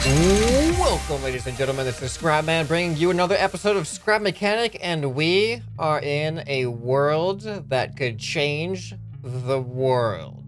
Welcome, ladies and gentlemen. This is ScrapMan bringing you another episode of Scrap Mechanic, and we are in a world that could change the world.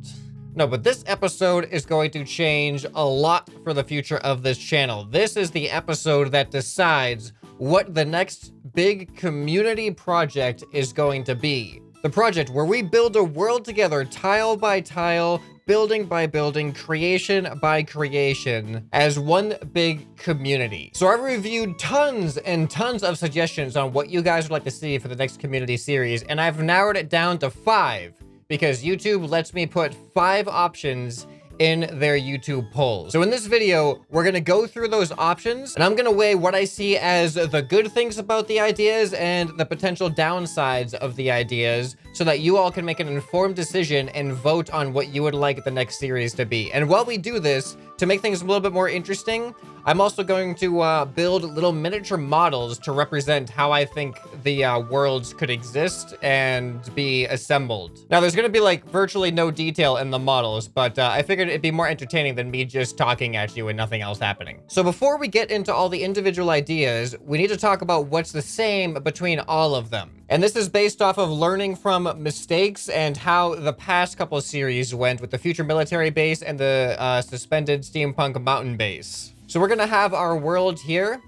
No, but this episode is going to change a lot for the future of this channel. This is the episode that decides what the next big community project is going to be. The project where we build a world together, tile by tile, building by building, creation by creation, as one big community. So I've reviewed tons and tons of suggestions on what you guys would like to see for the next community series, and I've narrowed it down to 5, because YouTube lets me put 5 options in their YouTube polls. So in this video, we're gonna go through those options, and I'm gonna weigh what I see as the good things about the ideas and the potential downsides of the ideas, so that you all can make an informed decision and vote on what you would like the next series to be. And while we do this, to make things a little bit more interesting, I'm also going to build little miniature models to represent how I think the worlds could exist and be assembled. Now, there's going to be like virtually no detail in the models, but I figured it'd be more entertaining than me just talking at you and nothing else happening. So before we get into all the individual ideas, we need to talk about what's the same between all of them. And this is based off of learning from mistakes and how the past couple of series went with the future military base and the suspended steampunk mountain base. So we're gonna have our world here,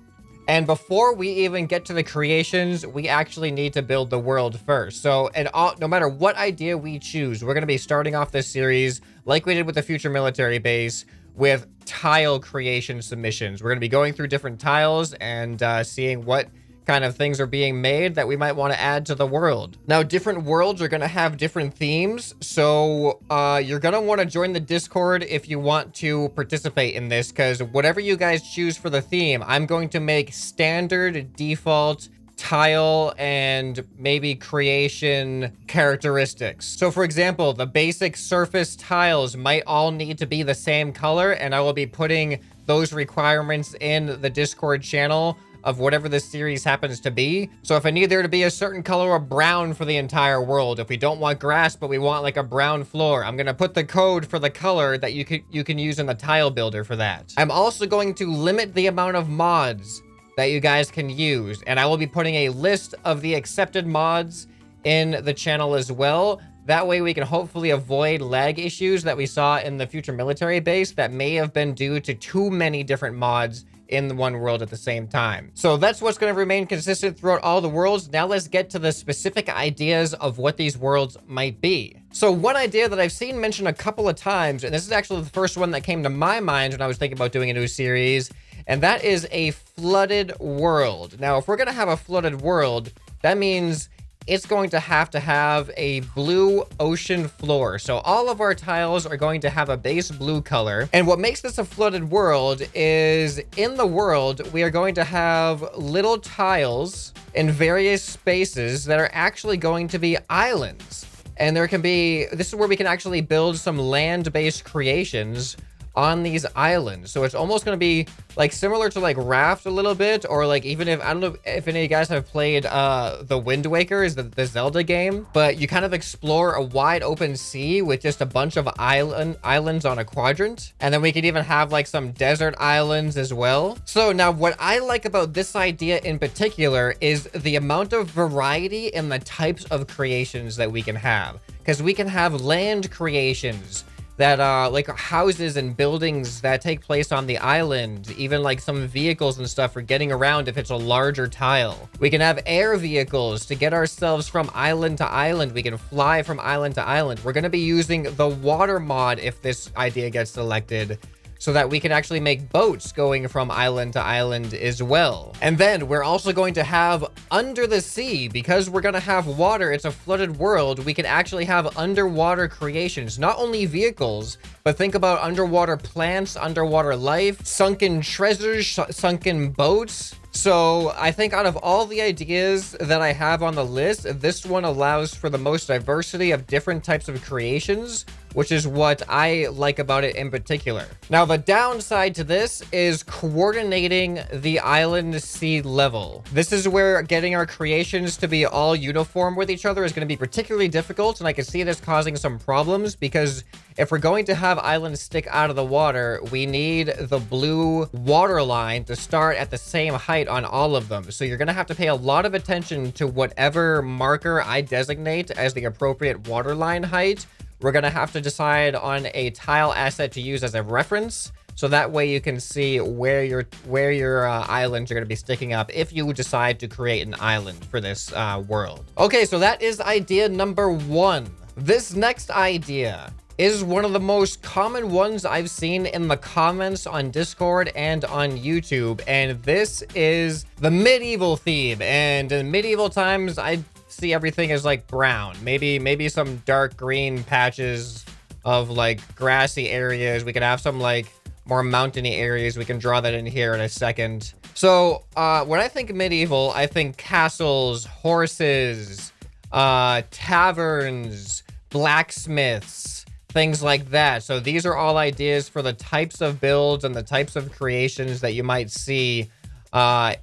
and before we even get to the creations, we actually need to build the world first. So, no matter what idea we choose, we're gonna be starting off this series like we did with the future military base, with tile creation submissions. We're gonna be going through different tiles and seeing what kind of things are being made that we might want to add to the world. Now, different worlds are going to have different themes, so you're going to want to join the Discord if you want to participate in this, because whatever you guys choose for the theme, I'm going to make standard, default, tile, and maybe creation characteristics. So for example, the basic surface tiles might all need to be the same color, and I will be putting those requirements in the Discord channel of whatever this series happens to be. So if I need there to be a certain color of brown for the entire world, if we don't want grass, but we want like a brown floor, I'm gonna put the code for the color that you can use in the tile builder for that. I'm also going to limit the amount of mods that you guys can use, and I will be putting a list of the accepted mods in the channel as well. That way we can hopefully avoid lag issues that we saw in the future military base that may have been due to too many different mods in one world at the same time. So that's what's going to remain consistent throughout all the worlds. Now let's get to the specific ideas of what these worlds might be. So one idea that I've seen mentioned a couple of times, and this is actually the first one that came to my mind when I was thinking about doing a new series, and that is a flooded world. Now, if we're going to have a flooded world, that means it's going to have a blue ocean floor. So all of our tiles are going to have a base blue color. And what makes this a flooded world is in the world, we are going to have little tiles in various spaces that are actually going to be islands. And this is where we can actually build some land-based creations on these islands. So it's almost going to be like similar to like Raft a little bit, or like even if, I don't know if any of you guys have played the Wind Waker, is the Zelda game, but you kind of explore a wide open sea with just a bunch of islands on a quadrant. And then we could even have like some desert islands as well. So now what I like about this idea in particular is the amount of variety in the types of creations that we can have, because we can have land creations that like houses and buildings that take place on the island, even like some vehicles and stuff for getting around if it's a larger tile. We can have air vehicles to get ourselves from island to island. We can fly from island to island. We're going to be using the water mod if this idea gets selected, so that we can actually make boats going from island to island as well. And then we're also going to have under the sea, because we're gonna have water, it's a flooded world, we can actually have underwater creations, not only vehicles, but think about underwater plants, underwater life, sunken treasures, sunken boats. So I think out of all the ideas that I have on the list, this one allows for the most diversity of different types of creations which is what I like about it in particular. Now, the downside to this is coordinating the island sea level. This is where getting our creations to be all uniform with each other is going to be particularly difficult, and I can see this causing some problems because if we're going to have islands stick out of the water, we need the blue water line to start at the same height on all of them. So you're going to have to pay a lot of attention to whatever marker I designate as the appropriate water line height. We're going to have to decide on a tile asset to use as a reference. So that way you can see where your islands are going to be sticking up if you decide to create an island for this world. Okay, so that is idea number 1. This next idea is one of the most common ones I've seen in the comments on Discord and on YouTube. And this is the medieval theme. And in medieval times, I see everything as like brown, maybe some dark green patches of like grassy areas. We could have some like more mountainy areas. We can draw that in here in a second. So when I think medieval, I think castles, horses, taverns, blacksmiths, things like that. So these are all ideas for the types of builds and the types of creations that you might see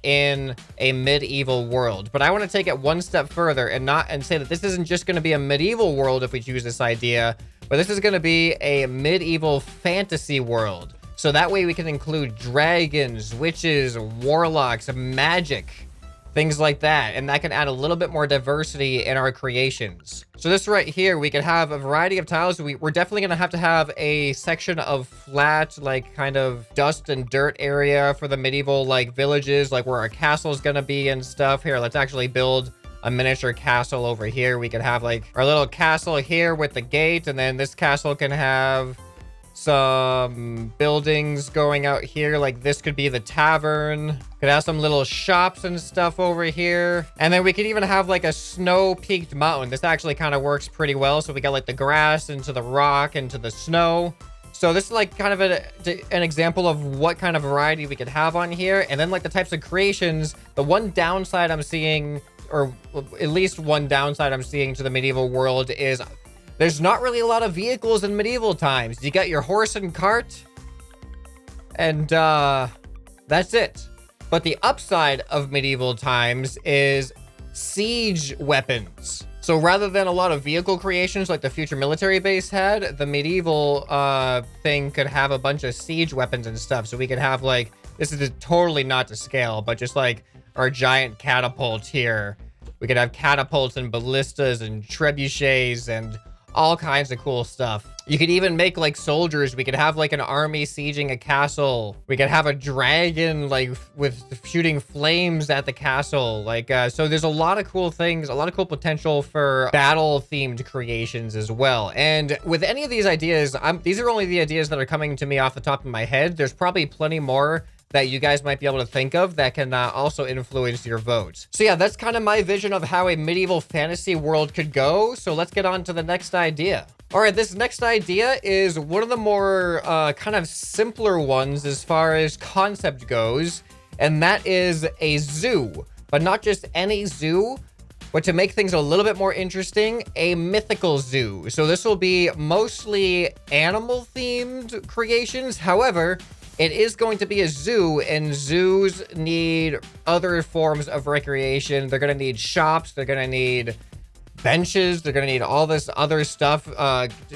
in a medieval world. But I want to take it one step further and say that this isn't just going to be a medieval world if we choose this idea, but this is going to be a medieval fantasy world. So that way we can include dragons, witches, warlocks, magic, things like that. And that can add a little bit more diversity in our creations. So this right here, we could have a variety of tiles. We're definitely going to have a section of flat, like kind of dust and dirt area for the medieval like villages, like where our castle is going to be and stuff. Here, let's actually build a miniature castle over here. We could have like our little castle here with the gate. And then this castle can have some buildings going out here. Like this could be the tavern. Could have some little shops and stuff over here. And then we could even have like a snow-peaked mountain. This actually kind of works pretty well. So we got like the grass into the rock into the snow. So this is like kind of an example of what kind of variety we could have on here. And then like the types of creations, the one downside I'm seeing, or at least one downside I'm seeing to the medieval world is there's not really a lot of vehicles in medieval times. You got your horse and cart, and that's it. But the upside of medieval times is siege weapons. So rather than a lot of vehicle creations like the future military base had, the medieval thing could have a bunch of siege weapons and stuff. So we could have like, this is totally not to scale, but just like our giant catapult here. We could have catapults and ballistas and trebuchets and all kinds of cool stuff. You could even make like soldiers. We could have like an army sieging a castle. We could have a dragon like with shooting flames at the castle. Like, so there's a lot of cool things, a lot of cool potential for battle themed creations as well. And with any of these ideas, these are only the ideas that are coming to me off the top of my head. There's probably plenty more that you guys might be able to think of that can also influence your vote. So yeah, that's kind of my vision of how a medieval fantasy world could go. So let's get on to the next idea. All right, this next idea is one of the more kind of simpler ones as far as concept goes, and that is a zoo. But not just any zoo, but to make things a little bit more interesting, a mythical zoo. So this will be mostly animal-themed creations. However, it is going to be a zoo, and zoos need other forms of recreation. They're going to need shops. They're going to need benches. They're going to need all this other stuff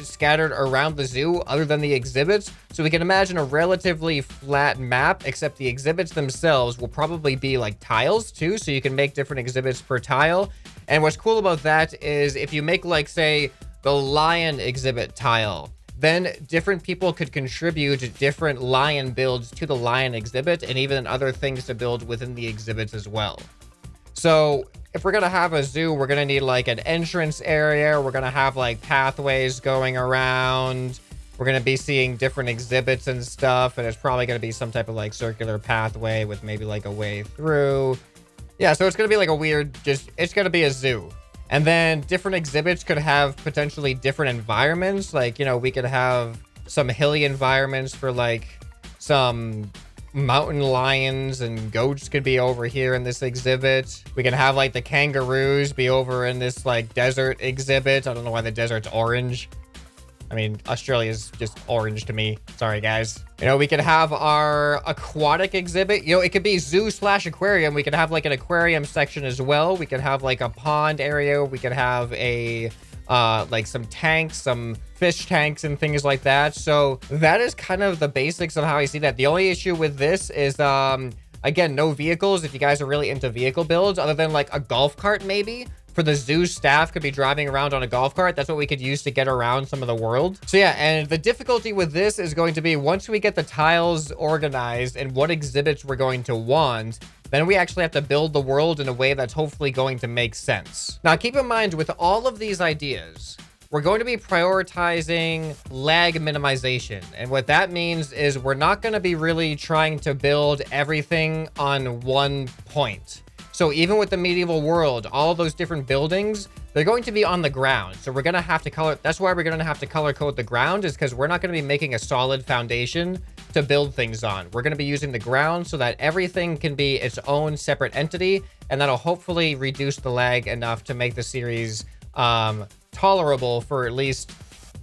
scattered around the zoo other than the exhibits. So we can imagine a relatively flat map, except the exhibits themselves will probably be like tiles too. So you can make different exhibits per tile. And what's cool about that is if you make like, say, the lion exhibit tile, then different people could contribute different lion builds to the lion exhibit and even other things to build within the exhibits as well. So if we're going to have a zoo, we're going to need like an entrance area. We're going to have like pathways going around. We're going to be seeing different exhibits and stuff. And it's probably going to be some type of like circular pathway with maybe like a way through. Yeah, so it's going to be like a weird, it's going to be a zoo. And then different exhibits could have potentially different environments. Like, you know, we could have some hilly environments for like some mountain lions, and goats could be over here in this exhibit. We can have like the kangaroos be over in this like desert exhibit. I don't know why the desert's orange. I mean, Australia is just orange to me. Sorry, guys. You know, we could have our aquatic exhibit. You know, it could be zoo/aquarium. We could have like an aquarium section as well. We could have like a pond area. We could have a like some tanks, some fish tanks and things like that. So that is kind of the basics of how I see that. The only issue with this is, again, no vehicles if you guys are really into vehicle builds, other than like a golf cart maybe. For the zoo staff could be driving around on a golf cart. That's what we could use to get around some of the world. So yeah, and the difficulty with this is going to be once we get the tiles organized and what exhibits we're going to want, then we actually have to build the world in a way that's hopefully going to make sense. Now, keep in mind with all of these ideas, we're going to be prioritizing lag minimization. And what that means is we're not going to be really trying to build everything on one point. So even with the medieval world, all those different buildings, they're going to be on the ground. So we're going to have to color. That's why we're going to have to color code the ground, is because we're not going to be making a solid foundation to build things on. We're going to be using the ground so that everything can be its own separate entity. And that'll hopefully reduce the lag enough to make the series tolerable for at least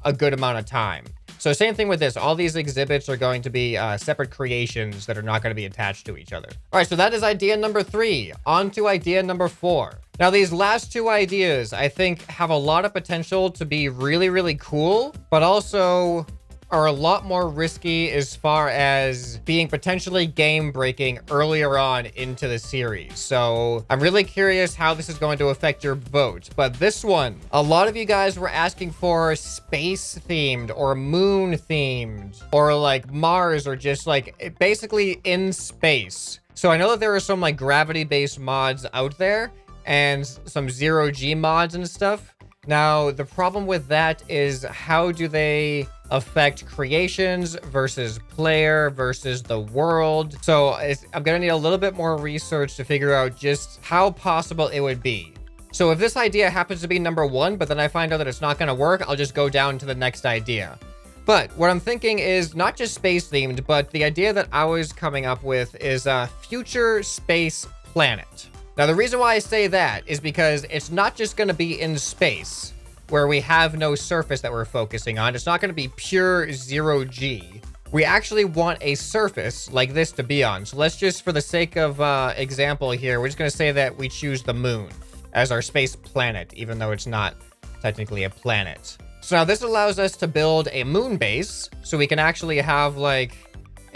a good amount of time. So same thing with this. All these exhibits are going to be separate creations that are not going to be attached to each other. All right, so that is idea number 3. On to idea number 4. Now, these last 2 ideas, I think, have a lot of potential to be really, really cool, but also are a lot more risky as far as being potentially game-breaking earlier on into the series. So I'm really curious how this is going to affect your vote. But this one, a lot of you guys were asking for space-themed or moon-themed or like Mars or just like basically in space. So I know that there are some like gravity-based mods out there and some zero-G mods and stuff. Now, the problem with that is how do they affect creations versus player versus the world? So I'm going to need a little bit more research to figure out just how possible it would be. So if this idea happens to be number 1, but then I find out that it's not going to work, I'll just go down to the next idea. But what I'm thinking is not just space themed, but the idea that I was coming up with is a future space planet. Now, the reason why I say that is because it's not just going to be in space where we have no surface that we're focusing on. It's not going to be pure zero-G. We actually want a surface like this to be on. So let's just, for the sake of example here, we're just going to say that we choose the moon as our space planet, even though it's not technically a planet. So now this allows us to build a moon base. So we can actually have like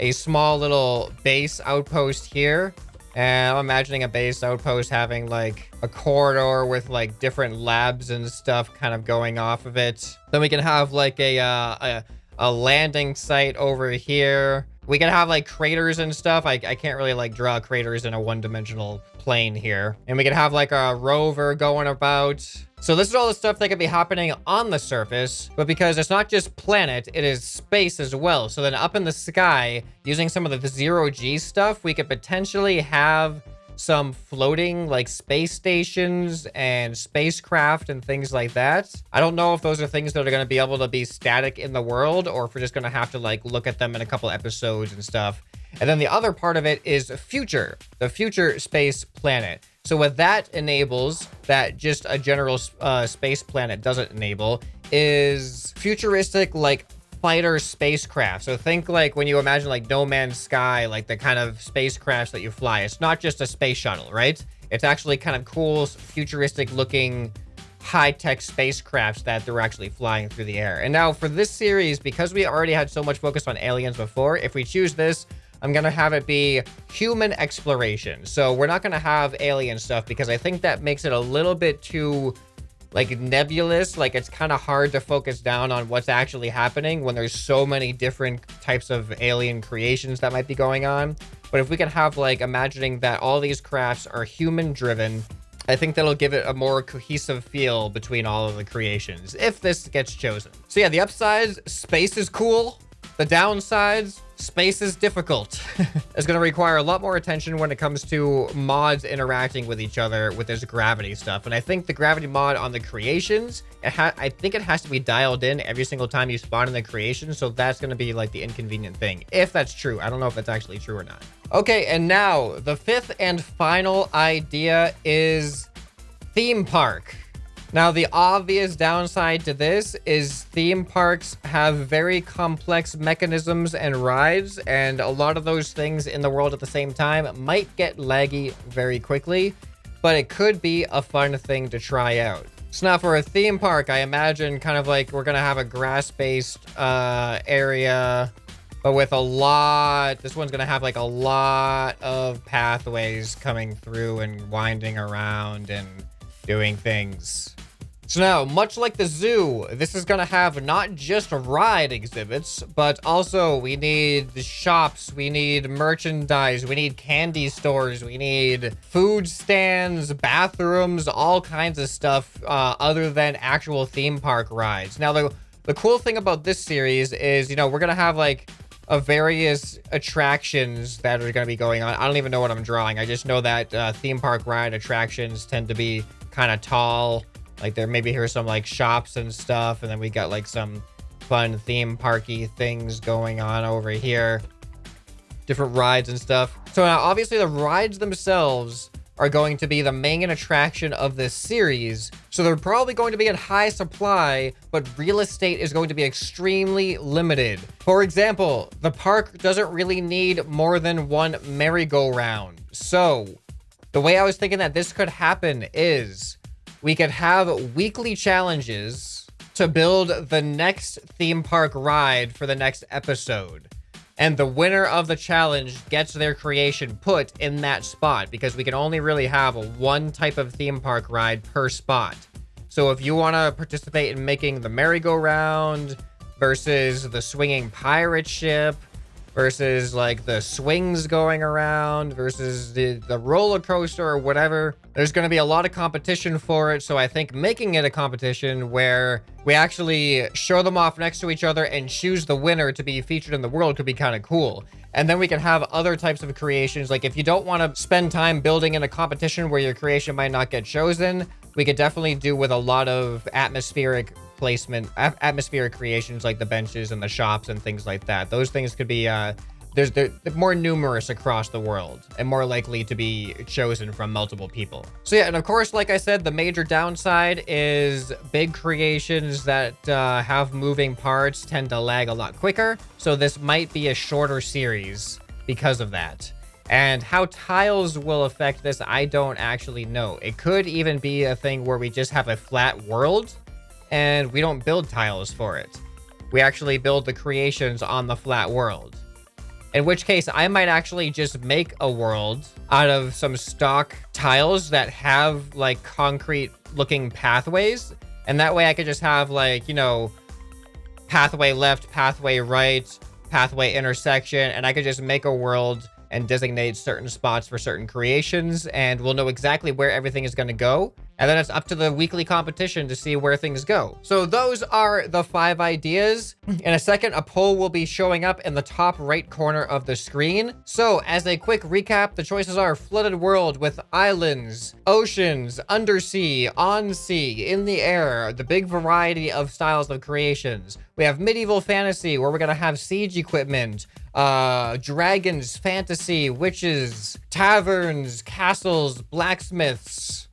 a small little base outpost here. And I'm imagining a base outpost having like a corridor with like different labs and stuff kind of going off of it. Then we can have like a landing site over here. We can have like craters and stuff. I can't really like draw craters in a one-dimensional plane here. And we can have like a rover going about. So this is all the stuff that could be happening on the surface, but because it's not just planet, it is space as well. So then up in the sky, using some of the zero-G stuff, we could potentially have some floating like space stations and spacecraft and things like that. I don't know if those are things that are going to be able to be static in the world, or if we're just going to have to like look at them in a couple episodes and stuff. And then the other part of it is future, the future space planet. So what that enables, that just a general space planet doesn't enable, is futuristic like fighter spacecraft. So think like when you imagine like No Man's Sky, like the kind of spacecrafts that you fly. It's not just a space shuttle, right? It's actually kind of cool, futuristic looking high-tech spacecrafts that they're actually flying through the air. And now for this series, because we already had so much focus on aliens before, if we choose this, I'm going to have it be human exploration. So we're not going to have alien stuff because I think that makes it a little bit too like nebulous. Like it's kind of hard to focus down on what's actually happening when there's so many different types of alien creations that might be going on. But if we can have like imagining that all these crafts are human driven, I think that'll give it a more cohesive feel between all of the creations if this gets chosen. So yeah, the upsides, space is cool. The downsides, space is difficult. It's going to require a lot more attention when it comes to mods interacting with each other with this gravity stuff. And I think the gravity mod on the creations, I think it has to be dialed in every single time you spawn in the creation. So that's going to be like the inconvenient thing, if that's true. I don't know if that's actually true or not. Okay, and now the 5th and final idea is theme park. Now, the obvious downside to this is theme parks have very complex mechanisms and rides, and a lot of those things in the world at the same time might get laggy very quickly, but it could be a fun thing to try out. So now for a theme park, I imagine kind of like we're going to have a grass-based area, but with a lot, this one's going to have like a lot of pathways coming through and winding around and doing things. So now, much like the zoo, this is going to have not just ride exhibits, but also we need shops, we need merchandise, we need candy stores, we need food stands, bathrooms, all kinds of stuff other than actual theme park rides. Now, the cool thing about this series is, you know, we're going to have like various attractions that are going to be going on. I don't even know what I'm drawing. I just know that theme park ride attractions tend to be kind of tall. Like there, maybe here's some like shops and stuff. And then we got like some fun theme parky things going on over here. Different rides and stuff. So now obviously the rides themselves are going to be the main attraction of this series. So they're probably going to be in high supply, but real estate is going to be extremely limited. For example, the park doesn't really need more than one merry-go-round. So the way I was thinking that this could happen is we could have weekly challenges to build the next theme park ride for the next episode. And the winner of the challenge gets their creation put in that spot, because we can only really have one type of theme park ride per spot. So if you want to participate in making the merry-go-round versus the swinging pirate ship versus like the swings going around versus the roller coaster or whatever, there's going to be a lot of competition for it. So I think making it a competition where we actually show them off next to each other and choose the winner to be featured in the world could be kind of cool. And then we can have other types of creations. Like if you don't want to spend time building in a competition where your creation might not get chosen, we could definitely do with a lot of atmospheric placement, atmospheric creations like the benches and the shops and things like that. Those things could be, they're more numerous across the world and more likely to be chosen from multiple people. So yeah, and of course, like I said, the major downside is big creations that have moving parts tend to lag a lot quicker. So this might be a shorter series because of that. And how tiles will affect this, I don't actually know. It could even be a thing where we just have a flat world and we don't build tiles for it. We actually build the creations on the flat world. In which case, I might actually just make a world out of some stock tiles that have like concrete looking pathways. And that way I could just have like, you know, pathway left, pathway right, pathway intersection. And I could just make a world and designate certain spots for certain creations. And we'll know exactly where everything is going to go. And then it's up to the weekly competition to see where things go. So those are the 5 ideas. In a second, a poll will be showing up in the top right corner of the screen. So as a quick recap, the choices are flooded world with islands, oceans, undersea, on sea, in the air, the big variety of styles of creations. We have medieval fantasy, where we're going to have siege equipment, dragons, fantasy, witches, taverns, castles, blacksmiths,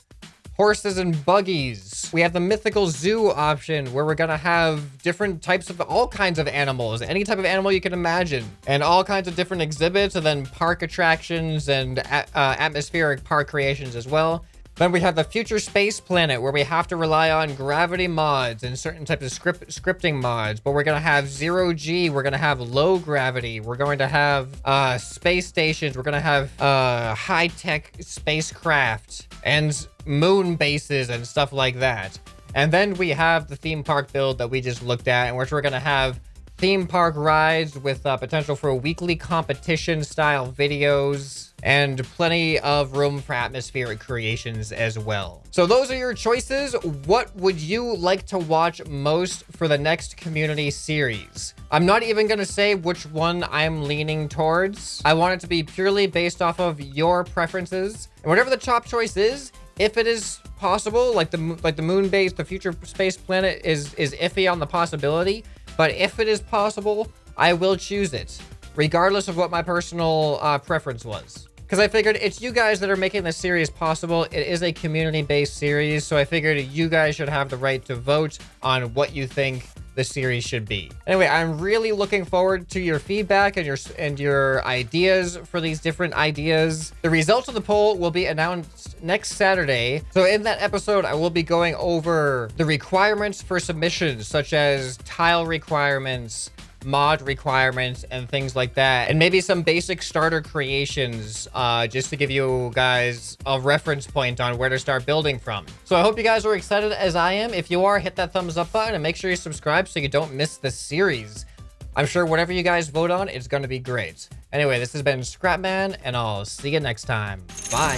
horses and buggies. We have the mythical zoo option, where we're gonna have different types of all kinds of animals, any type of animal you can imagine, and all kinds of different exhibits, and then park attractions and atmospheric park creations as well. Then we have the future space planet, where we have to rely on gravity mods and certain types of scripting mods, but we're going to have 0G, we're going to have low gravity, we're going to have space stations, we're going to have high-tech spacecraft and moon bases and stuff like that. And then we have the theme park build that we just looked at, in which we're going to have theme park rides with potential for weekly competition style videos and plenty of room for atmospheric creations as well. So those are your choices. What would you like to watch most for the next community series? I'm not even going to say which one I'm leaning towards. I want it to be purely based off of your preferences. And whatever the top choice is, if it is possible, like the moon base, the future space planet is iffy on the possibility, but if it is possible, I will choose it, regardless of what my personal preference was. because I figured it's you guys that are making this series possible. It is a community-based series, so I figured you guys should have the right to vote on what you think the series should be. Anyway, I'm really looking forward to your feedback and your ideas for these different ideas. The results of the poll will be announced next Saturday. So in that episode, I will be going over the requirements for submissions, such as tile requirements, mod requirements, and things like that, and maybe some basic starter creations, just to give you guys a reference point on where to start building from. So I hope you guys are excited as I am. If you are, hit that thumbs up button and make sure you subscribe so you don't miss the series. I'm sure whatever you guys vote on, it's going to be great. Anyway, this has been ScrapMan, and I'll see you next time. Bye.